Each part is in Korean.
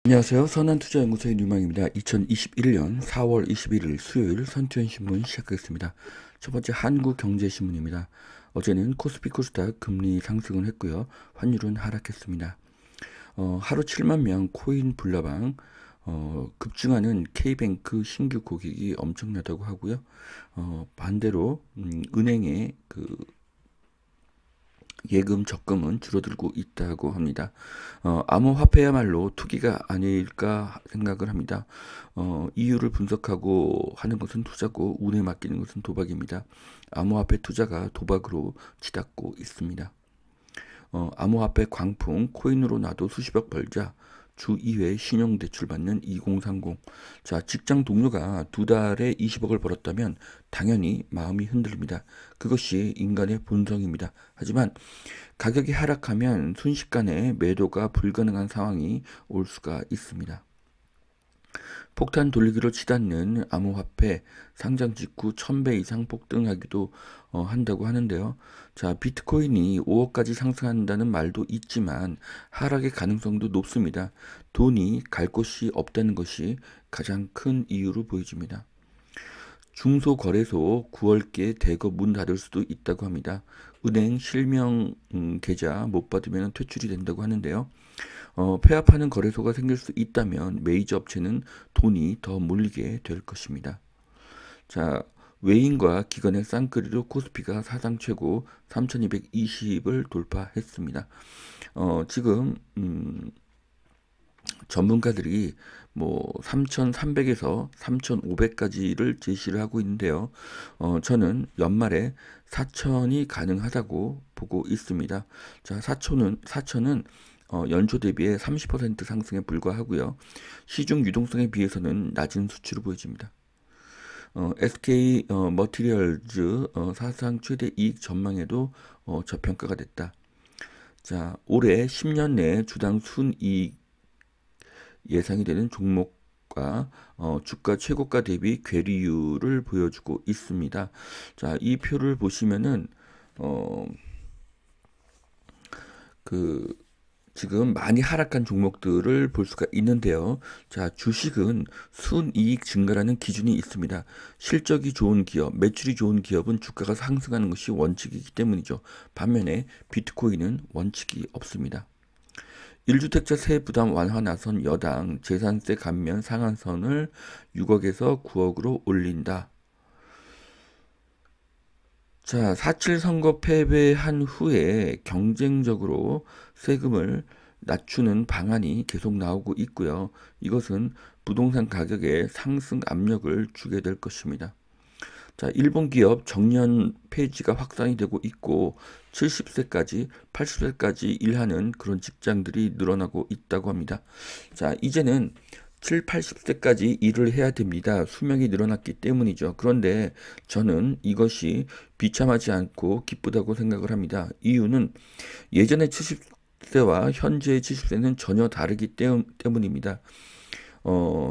안녕하세요. 선한투자연구소의 뉴망입니다. 2021년 4월 21일 수요일 선투연신문 시작하겠습니다. 첫 번째 한국경제신문입니다. 어제는 코스피 코스닥 금리 상승을 했고요. 환율은 하락했습니다. 하루 7만 명 코인 불나방, 급증하는 K뱅크 신규 고객이 엄청나다고 하고요. 반대로 은행의 예금 적금은 줄어들고 있다고 합니다. 암호화폐야말로 투기가 아닐까 생각을 합니다. 이유를 분석하고 하는 것은 투자고 운에 맡기는 것은 도박입니다. 암호화폐 투자가 도박으로 치닫고 있습니다. 암호화폐 광풍 코인으로 나도 수십억 벌자 주 2회 신용대출 받는 2030. 자, 직장 동료가 두 달에 20억을 벌었다면 당연히 마음이 흔들립니다. 그것이 인간의 본성입니다. 하지만 가격이 하락하면 순식간에 매도가 불가능한 상황이 올 수가 있습니다. 폭탄 돌리기로 치닫는 암호화폐 상장 직후 1000배 이상 폭등하기도 한다고 하는데요. 자, 비트코인이 5억까지 상승한다는 말도 있지만 하락의 가능성도 높습니다. 돈이 갈 곳이 없다는 것이 가장 큰 이유로 보여집니다. 중소거래소 9월께 대거 문 닫을 수도 있다고 합니다. 은행 실명 계좌 못 받으면 퇴출이 된다고 하는데요. 폐합하는 거래소가 생길 수 있다면 메이저 업체는 돈이 더 몰리게 될 것입니다. 자, 외인과 기관의 쌍끌이로 코스피가 사상 최고 3220을 돌파했습니다. 지금 전문가들이 뭐 3300에서 3500까지를 제시를 하고 있는데요. 저는 연말에 4000이 가능하다고 보고 있습니다. 자, 4000은 연초 대비해 30% 상승에 불과하고요. 시중 유동성에 비해서는 낮은 수치로 보여집니다. SK 머티리얼즈 사상 최대 이익 전망에도 저평가가 됐다. 자, 올해 10년 내 주당 순이익 예상이 되는 종목과 주가 최고가 대비 괴리율을 보여주고 있습니다. 자, 이 표를 보시면은 지금 많이 하락한 종목들을 볼 수가 있는데요. 자, 주식은 순이익 증가라는 기준이 있습니다. 실적이 좋은 기업, 매출이 좋은 기업은 주가가 상승하는 것이 원칙이기 때문이죠. 반면에 비트코인은 원칙이 없습니다. 1주택자 세액 부담 완화 나선 여당 재산세 감면 상한선을 6억에서 9억으로 올린다. 자, 4.7 선거 패배한 후에 경쟁적으로 세금을 낮추는 방안이 계속 나오고 있고요. 이것은 부동산 가격에 상승 압력을 주게 될 것입니다. 자, 일본 기업 정년 폐지가 확산이 되고 있고 70세까지 80세까지 일하는 그런 직장들이 늘어나고 있다고 합니다. 자, 이제는 7, 80세까지 일을 해야 됩니다. 수명이 늘어났기 때문이죠. 그런데 저는 이것이 비참하지 않고 기쁘다고 생각을 합니다. 이유는 예전의 70세와 현재의 70세는 전혀 다르기 때문입니다.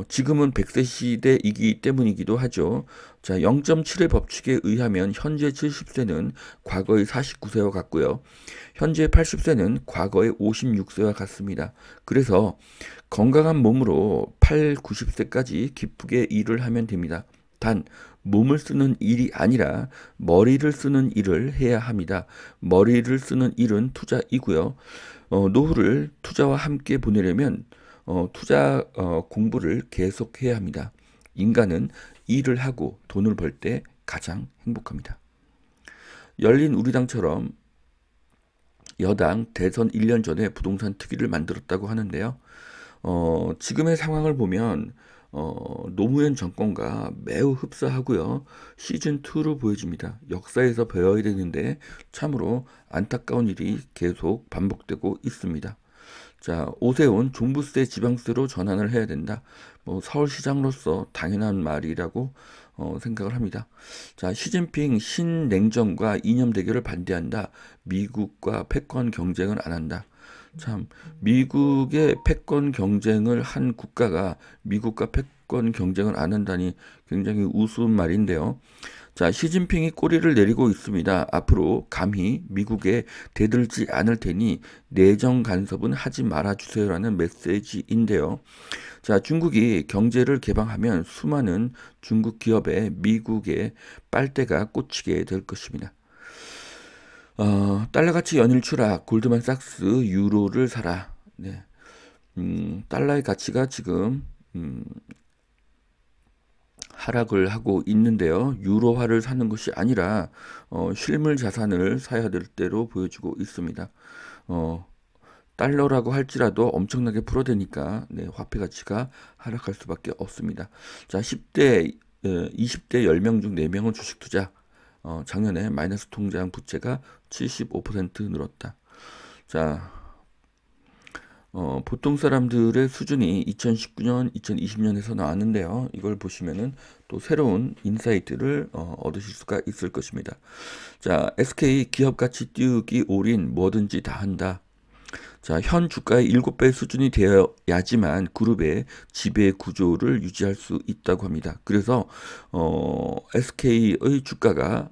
지금은 100세 시대이기 때문이기도 하죠. 자, 0.7의 법칙에 의하면 현재 70세는 과거의 49세와 같고요. 현재 80세는 과거의 56세와 같습니다. 그래서 건강한 몸으로 8, 90세까지 기쁘게 일을 하면 됩니다. 단, 몸을 쓰는 일이 아니라 머리를 쓰는 일을 해야 합니다. 머리를 쓰는 일은 투자이고요. 노후를 투자와 함께 보내려면 투자 공부를 계속해야 합니다. 인간은 일을 하고 돈을 벌 때 가장 행복합니다. 열린 우리당처럼 여당 대선 1년 전에 부동산 특위를 만들었다고 하는데요. 지금의 상황을 보면 노무현 정권과 매우 흡사하고요. 시즌2로 보여집니다. 역사에서 배워야 되는데 참으로 안타까운 일이 계속 반복되고 있습니다. 자, 오세훈 종부세 지방세로 전환을 해야 된다. 뭐 서울시장으로서 당연한 말이라고 생각을 합니다. 자, 시진핑 신냉전과 이념 대결을 반대한다. 미국과 패권 경쟁을 안 한다. 참, 미국의 패권 경쟁을 한 국가가 미국과 패권 경쟁을 안 한다니 굉장히 우스운 말인데요. 자, 시진핑이 꼬리를 내리고 있습니다. 앞으로 감히 미국에 대들지 않을 테니 내정 간섭은 하지 말아주세요라는 메시지인데요. 자, 중국이 경제를 개방하면 수많은 중국 기업에 미국의 빨대가 꽂히게 될 것입니다. 달러 가치 연일 추락, 골드만삭스 유로를 사라. 네. 달러의 가치가 지금 하락을 하고 있는데요. 유로화를 사는 것이 아니라 실물 자산을 사야 될 때로 보여지고 있습니다. 달러라고 할지라도 엄청나게 불어대니까 네, 화폐 가치가 하락할 수밖에 없습니다. 자, 10대, 20대 10명 중 4명은 주식 투자. 작년에 마이너스 통장 부채가 75% 늘었다. 자, 보통 사람들의 수준이 2019년, 2020년에서 나왔는데요. 이걸 보시면은 또 새로운 인사이트를 얻으실 수가 있을 것입니다. 자, SK 기업 가치 띄우기 올인 뭐든지 다 한다. 자, 현 주가의 7배 수준이 되어야지만 그룹의 지배 구조를 유지할 수 있다고 합니다. 그래서 SK의 주가가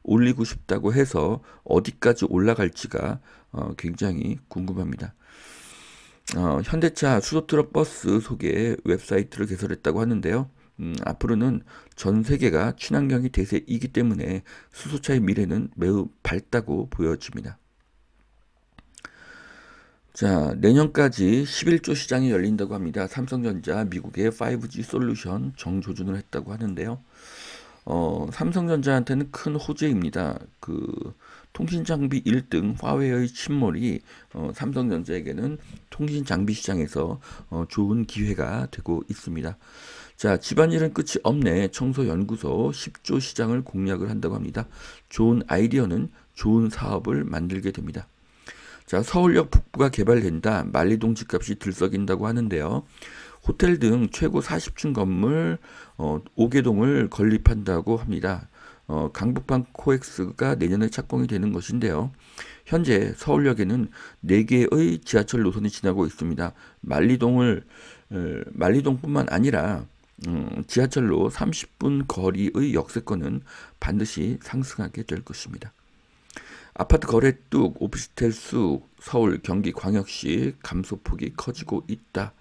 올리고 싶다고 해서 어디까지 올라갈지가 굉장히 궁금합니다. 현대차 수소트럭 버스 소개 웹사이트를 개설했다고 하는데요. 앞으로는 전 세계가 친환경이 대세이기 때문에 수소차의 미래는 매우 밝다고 보여집니다. 자, 내년까지 11조 시장이 열린다고 합니다. 삼성전자 미국의 5G 솔루션 정조준을 했다고 하는데요. 삼성전자한테는 큰 호재입니다. 그 통신 장비 1등 화웨이의 침몰이 삼성전자에게는 통신 장비 시장에서 좋은 기회가 되고 있습니다. 자, 집안일은 끝이 없네. 청소연구소 10조 시장을 공략을 한다고 합니다. 좋은 아이디어는 좋은 사업을 만들게 됩니다. 자, 서울역 북부가 개발된다. 만리동 집값이 들썩인다고 하는데요. 호텔 등 최고 40층 건물 5개동을 건립한다고 합니다. 강북판 코엑스가 내년에 착공이 되는 것인데요. 현재 서울역에는 4개의 지하철 노선이 지나고 있습니다. 만리동뿐만 아니라 지하철로 30분 거리의 역세권은 반드시 상승하게 될 것입니다. 아파트 거래 뚝, 오피스텔 수, 서울, 경기, 광역시 감소폭이 커지고 있다.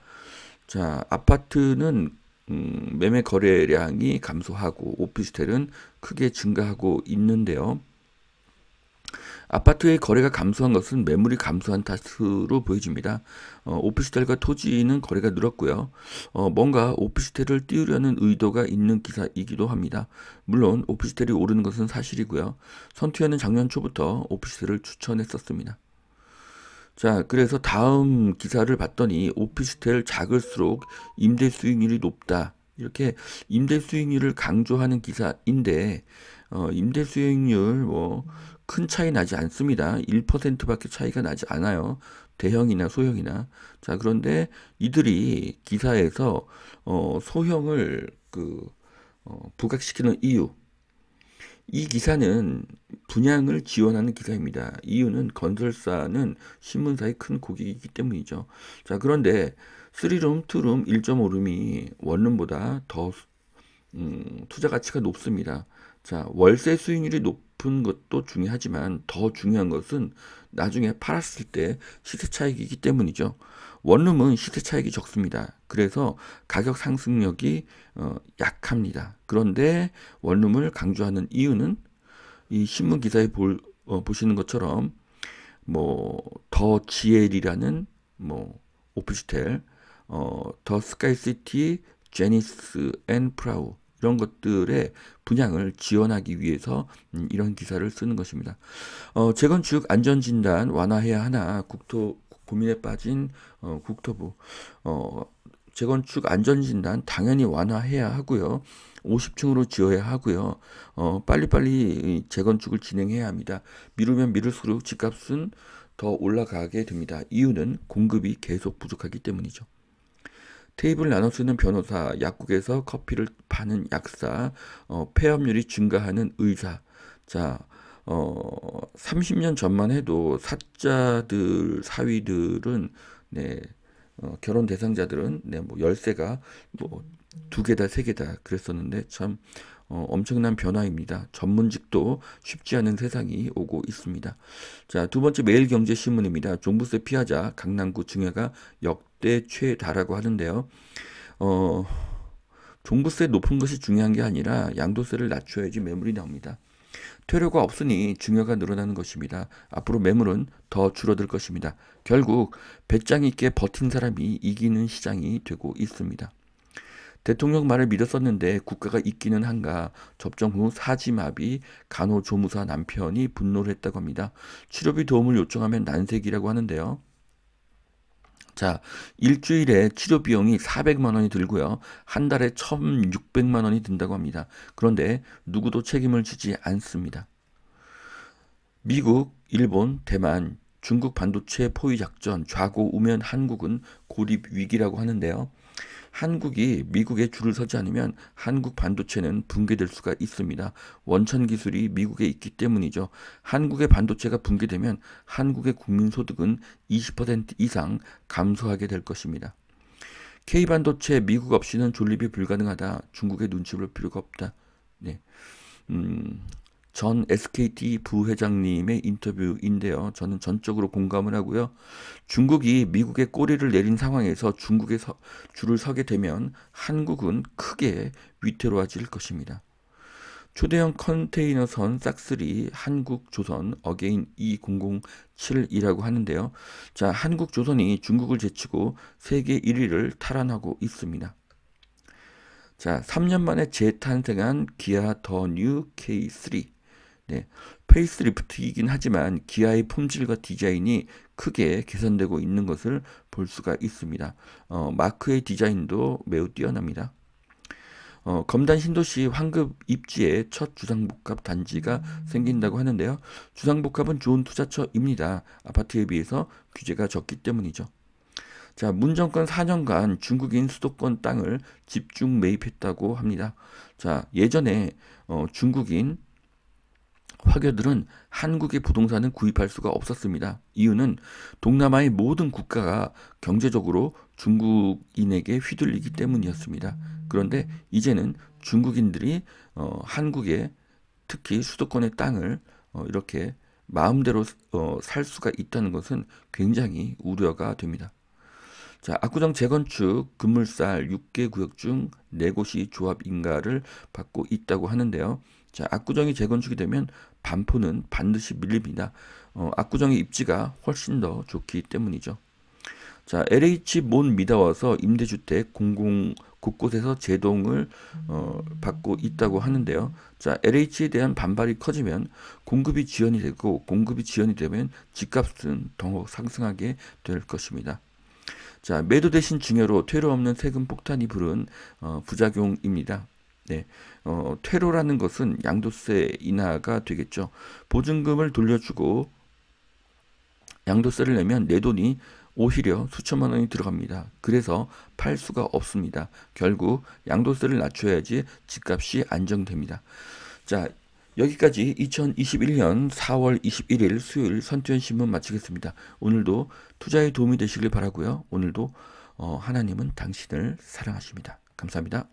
자, 아파트는 매매 거래량이 감소하고 오피스텔은 크게 증가하고 있는데요. 아파트의 거래가 감소한 것은 매물이 감소한 탓으로 보여집니다. 오피스텔과 토지는 거래가 늘었고요. 뭔가 오피스텔을 띄우려는 의도가 있는 기사이기도 합니다. 물론 오피스텔이 오르는 것은 사실이고요. 선투에는 작년 초부터 오피스텔을 추천했었습니다. 자, 그래서 다음 기사를 봤더니 오피스텔 작을수록 임대 수익률이 높다. 이렇게 임대 수익률을 강조하는 기사인데 임대 수익률 뭐 큰 차이 나지 않습니다. 1%밖에 차이가 나지 않아요. 대형이나 소형이나. 자, 그런데 이들이 기사에서 소형을 부각시키는 이유. 이 기사는 분양을 지원하는 기사입니다. 이유는 건설사는 신문사의 큰 고객이기 때문이죠. 자, 그런데 3룸, 2룸, 1.5룸이 원룸보다 더 투자 가치가 높습니다. 자, 월세 수익률이 높은 것도 중요하지만 더 중요한 것은 나중에 팔았을 때 시세 차익이기 때문이죠. 원룸은 시세 차익이 적습니다. 그래서 가격 상승력이 약합니다. 그런데 원룸을 강조하는 이유는 이 신문 기사에 보시는 것처럼 더 GL이라는 오피스텔, 더 스카이시티, 제니스 앤 프라우 이런 것들의 분양을 지원하기 위해서 이런 기사를 쓰는 것입니다. 재건축 안전진단 완화해야 하나 고민에 빠진 국토부. 재건축 안전진단 당연히 완화해야 하고요. 50층으로 지어야 하고요. 빨리빨리 재건축을 진행해야 합니다. 미루면 미룰수록 집값은 더 올라가게 됩니다. 이유는 공급이 계속 부족하기 때문이죠. 테이블 나눠 쓰는 변호사, 약국에서 커피를 파는 약사, 폐업률이 증가하는 의사. 자, 30년 전만 해도 사자들, 사위들은, 결혼 대상자들은, 열쇠가 2개다, 3개다 그랬었는데, 참, 엄청난 변화입니다. 전문직도 쉽지 않은 세상이 오고 있습니다. 자, 두 번째 매일경제신문입니다. 종부세 피하자 강남구 증여가 역대 최다라고 하는데요. 어, 종부세 높은 것이 중요한 게 아니라 양도세를 낮춰야지 매물이 나옵니다. 퇴로가 없으니 증여가 늘어나는 것입니다. 앞으로 매물은 더 줄어들 것입니다. 결국 배짱 있게 버틴 사람이 이기는 시장이 되고 있습니다. 대통령 말을 믿었었는데 국가가 있기는 한가. 접종 후 사지마비 간호조무사 남편이 분노를 했다고 합니다. 치료비 도움을 요청하면 난색이라고 하는데요. 자, 일주일에 치료 비용이 400만 원이 들고요. 한 달에 1,600만 원이 든다고 합니다. 그런데 누구도 책임을 지지 않습니다. 미국, 일본, 대만, 중국 반도체 포위 작전 좌고우면 한국은 고립 위기라고 하는데요. 한국이 미국에 줄을 서지 않으면 한국 반도체는 붕괴될 수가 있습니다. 원천 기술이 미국에 있기 때문이죠. 한국의 반도체가 붕괴되면 한국의 국민 소득은 20% 이상 감소하게 될 것입니다. K반도체 미국 없이는 존립이 불가능하다. 중국의 눈치 볼 필요가 없다. 네. 전 SKT 부회장님의 인터뷰인데요. 저는 전적으로 공감을 하고요. 중국이 미국의 꼬리를 내린 상황에서 중국에 줄을 서게 되면 한국은 크게 위태로워질 것입니다. 초대형 컨테이너선 싹쓸이 한국조선 어게인 2007이라고 하는데요. 자, 한국조선이 중국을 제치고 세계 1위를 탈환하고 있습니다. 자, 3년 만에 재탄생한 기아 더 뉴 K3. 네, 페이스리프트이긴 하지만 기아의 품질과 디자인이 크게 개선되고 있는 것을 볼 수가 있습니다. 마크의 디자인도 매우 뛰어납니다. 검단 신도시 황급 입지에 첫 주상복합 단지가 생긴다고 하는데요. 주상복합은 좋은 투자처입니다. 아파트에 비해서 규제가 적기 때문이죠. 자, 문 정권 4년간 중국인 수도권 땅을 집중 매입했다고 합니다. 자, 예전에 중국인 화교들은 한국의 부동산을 구입할 수가 없었습니다. 이유는 동남아의 모든 국가가 경제적으로 중국인에게 휘둘리기 때문이었습니다. 그런데 이제는 중국인들이 한국의 특히 수도권의 땅을 이렇게 마음대로 살 수가 있다는 것은 굉장히 우려가 됩니다. 자, 압구정 재건축 급물살 6개 구역 중 4곳이 조합 인가를 받고 있다고 하는데요. 자, 압구정이 재건축이 되면 반포는 반드시 밀립니다. 압구정의 입지가 훨씬 더 좋기 때문이죠. 자, LH 못 미다워서 임대주택 공공 곳곳에서 제동을 받고 있다고 하는데요. 자, LH에 대한 반발이 커지면 공급이 지연이 되고 공급이 지연이 되면 집값은 더 상승하게 될 것입니다. 자, 매도 대신 증여로 퇴로 없는 세금 폭탄이 부른 부작용입니다. 네, 퇴로라는 것은 양도세 인하가 되겠죠. 보증금을 돌려주고 양도세를 내면 내 돈이 오히려 수천만 원이 들어갑니다. 그래서 팔 수가 없습니다. 결국 양도세를 낮춰야지 집값이 안정됩니다. 자, 여기까지 2021년 4월 21일 수요일 선투현 신문 마치겠습니다. 오늘도 투자에 도움이 되시길 바라고요. 오늘도 하나님은 당신을 사랑하십니다. 감사합니다.